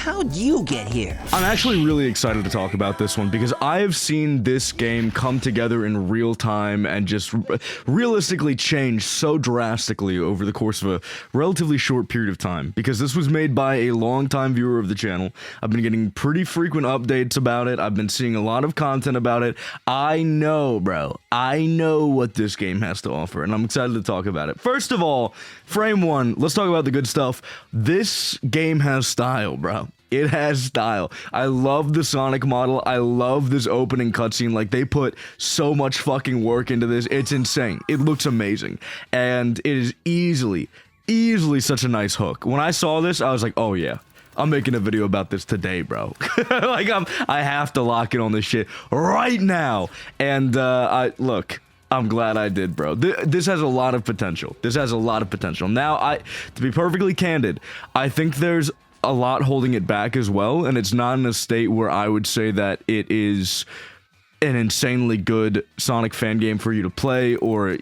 how'd you get here? I'm actually really excited to talk about this one because I have seen this game come together in real time and just realistically change so drastically over the course of a relatively short period of time, because this was made by a longtime viewer of the channel. I've been getting pretty frequent updates about it. I've been seeing a lot of content about it. I know, bro. I know what this game has to offer, and I'm excited to talk about it. First of all, frame one, let's talk about the good stuff. This game has style, bro. It has style. I love the Sonic model. I love this opening cutscene. Like, they put so much fucking work into this. It's insane. It looks amazing. And it is easily such a nice hook. When I saw this, I was like, oh yeah, I'm making a video about this today, bro. Like, I have to lock in on this shit right now. And look, I'm glad I did, bro. This has a lot of potential. This has a lot of potential. Now, to be perfectly candid, I think there's a lot holding it back as well, and it's not in a state where I would say that it is an insanely good Sonic fan game for you to play, or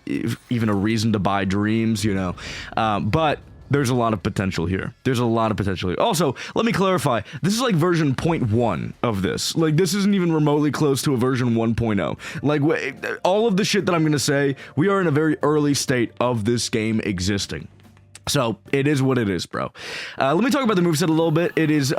even a reason to buy Dreams, you know. But there's a lot of potential here. There's a lot of potential here. Also, let me clarify, this is like version 0.1 of this. Like, this isn't even remotely close to a version 1.0. Like, all of the shit that I'm gonna say, we are in a very early state of this game existing. So, it is what it is, bro. Let me talk about the moveset a little bit. It is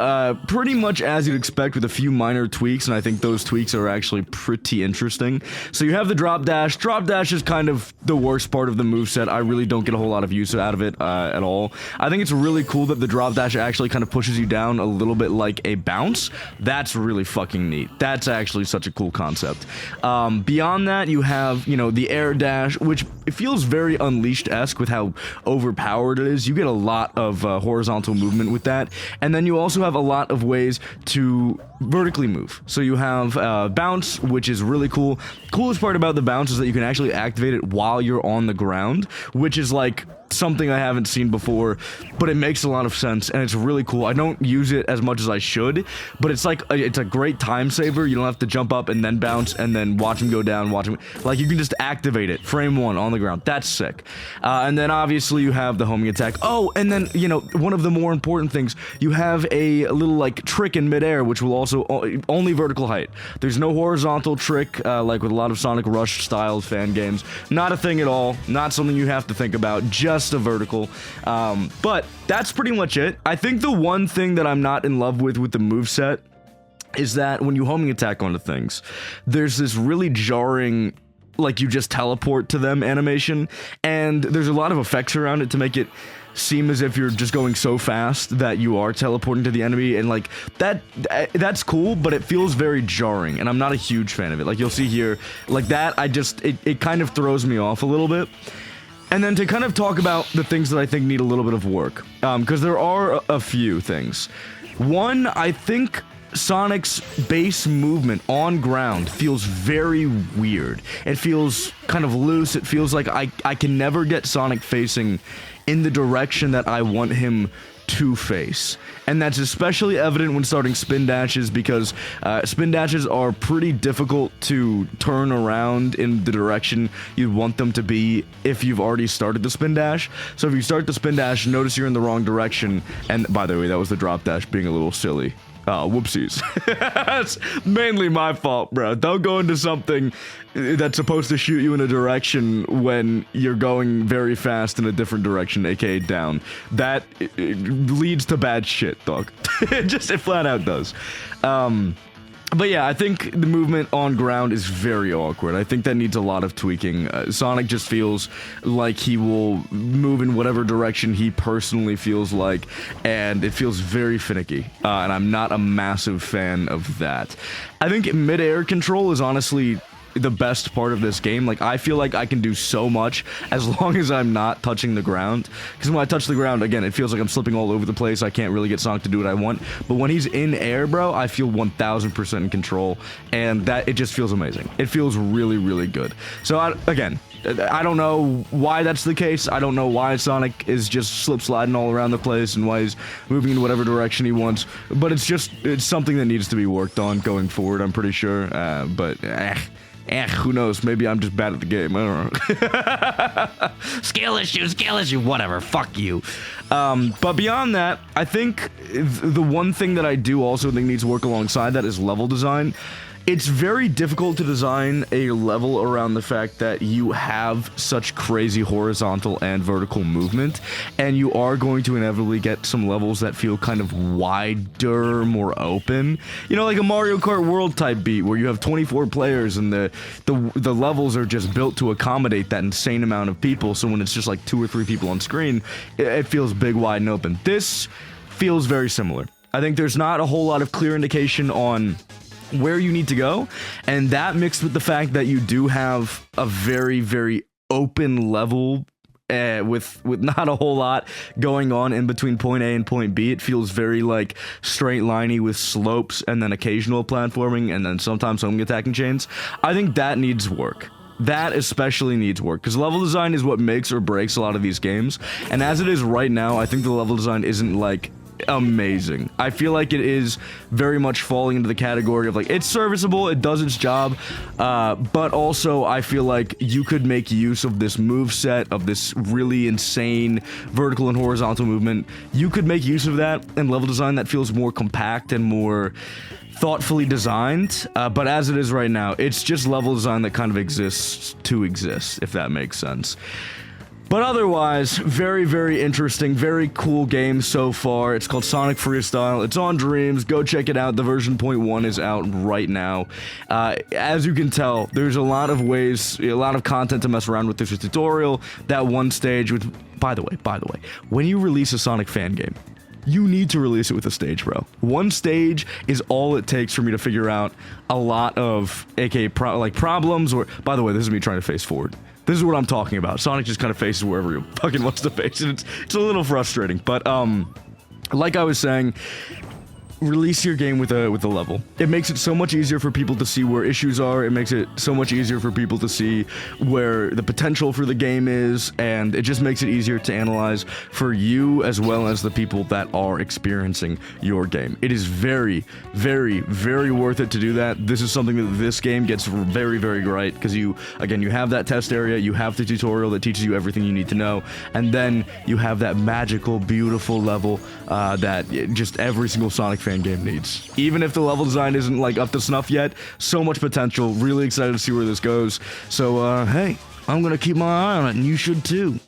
pretty much as you'd expect, with a few minor tweaks, and I think those tweaks are actually pretty interesting. So you have the drop dash. Drop dash is kind of the worst part of the moveset. I really don't get a whole lot of use out of it at all. I think it's really cool that the drop dash actually kind of pushes you down a little bit like a bounce. That's really fucking neat. That's actually such a cool concept. Beyond that, you have, you know, the air dash, which it feels very Unleashed-esque with how overpowered it is. You get a lot of horizontal movement with that, and then you also have a lot of ways to vertically move. So you have bounce, which is really cool. Coolest part about the bounce is that you can actually activate it while you're on the ground, which is like something I haven't seen before, but it makes a lot of sense, and it's really cool. I don't use it as much as I should, but it's like it's a great time saver. You don't have to jump up and then bounce and then watch him go down, watch him, like, you can just activate it frame one on the ground. That's sick. And then obviously you have the homing attack. Oh, and then, you know, one of the more important things, you have a little like trick in midair, which will also only vertical height. There's no horizontal trick like with a lot of Sonic Rush style fan games. Not a thing at all. Not something you have to think about. Just a vertical. But that's pretty much it. I think the one thing that I'm not in love with the moveset is that when you homing attack onto things, there's this really jarring, like, you just teleport to them animation, and there's a lot of effects around it to make it seem as if you're just going so fast that you are teleporting to the enemy, and like that's cool, but it feels very jarring, and I'm not a huge fan of it. Like, you'll see here, like that, it kind of throws me off a little bit. And then to kind of talk about the things that I think need a little bit of work, because there are a few things. One, I think Sonic's base movement on ground feels very weird. It feels kind of loose. It feels like I can never get Sonic facing in the direction that I want him to face. And that's especially evident when starting spin dashes, because spin dashes are pretty difficult to turn around in the direction you want them to be if you've already started the spin dash. So if you start the spin dash, notice you're in the wrong direction, and by the way, that was the drop dash being a little silly. Whoopsies. That's mainly my fault, bro. Don't go into something that's supposed to shoot you in a direction when you're going very fast in a different direction, aka down. That it leads to bad shit, dog. It flat out does. But yeah, I think the movement on ground is very awkward. I think that needs a lot of tweaking. Sonic just feels like he will move in whatever direction he personally feels like, and it feels very finicky, and I'm not a massive fan of that. I think mid-air control is honestly the best part of this game. Like, I feel like I can do so much as long as I'm not touching the ground, because when I touch the ground, again, it feels like I'm slipping all over the place. I can't really get Sonic to do what I want, but when he's in air, bro, I feel 1000% in control, and that, it just feels amazing. It feels really, really good. So, again, I don't know why that's the case. I don't know why Sonic is just slip-sliding all around the place and why he's moving in whatever direction he wants, but it's something that needs to be worked on going forward, I'm pretty sure, but Who knows? Maybe I'm just bad at the game. I don't know. Skill issue, whatever. Fuck you. But beyond that, I think the one thing that I do also think needs to work alongside that is level design. It's very difficult to design a level around the fact that you have such crazy horizontal and vertical movement, and you are going to inevitably get some levels that feel kind of wider, more open. You know, like a Mario Kart World type beat where you have 24 players and the levels are just built to accommodate that insane amount of people, so when it's just like 2 or 3 people on screen, it feels big, wide, and open. This feels very similar. I think there's not a whole lot of clear indication on where you need to go, and that mixed with the fact that you do have a very, very open level with not a whole lot going on in between point A and point B. It feels very like straight liney with slopes and then occasional platforming and then sometimes homing attacking chains. I think that needs work. That especially needs work, because level design is what makes or breaks a lot of these games, and as it is right now, I think the level design isn't like amazing. I feel like it is very much falling into the category of like, it's serviceable, it does its job, but also I feel like you could make use of this move set, of this really insane vertical and horizontal movement. You could make use of that in level design that feels more compact and more thoughtfully designed, but as it is right now, it's just level design that kind of exists to exist, if that makes sense. But otherwise, very, very interesting, very cool game so far. It's called Sonic Freestyle. It's on Dreams. Go check it out. The version 0.1 is out right now. As you can tell, there's a lot of ways, a lot of content to mess around with. There's a tutorial, that one stage, which, by the way, when you release a Sonic fan game, you need to release it with a stage, bro. One stage is all it takes for me to figure out a lot of, aka problems, or, by the way, this is me trying to face forward. This is what I'm talking about. Sonic just kind of faces wherever he fucking wants to face, and it's a little frustrating. But like I was saying, release your game with a level. It makes it so much easier for people to see where issues are. It makes it so much easier for people to see where the potential for the game is, and it just makes it easier to analyze for you as well as the people that are experiencing your game. It is very, very, very worth it to do that. This is something that this game gets very, very right, because you have that test area, you have the tutorial that teaches you everything you need to know, and then you have that magical, beautiful level that just every single Sonic fan game needs. Even if the level design isn't like up to snuff yet, so much potential. Really excited to see where this goes. So hey, I'm gonna keep my eye on it, and you should too.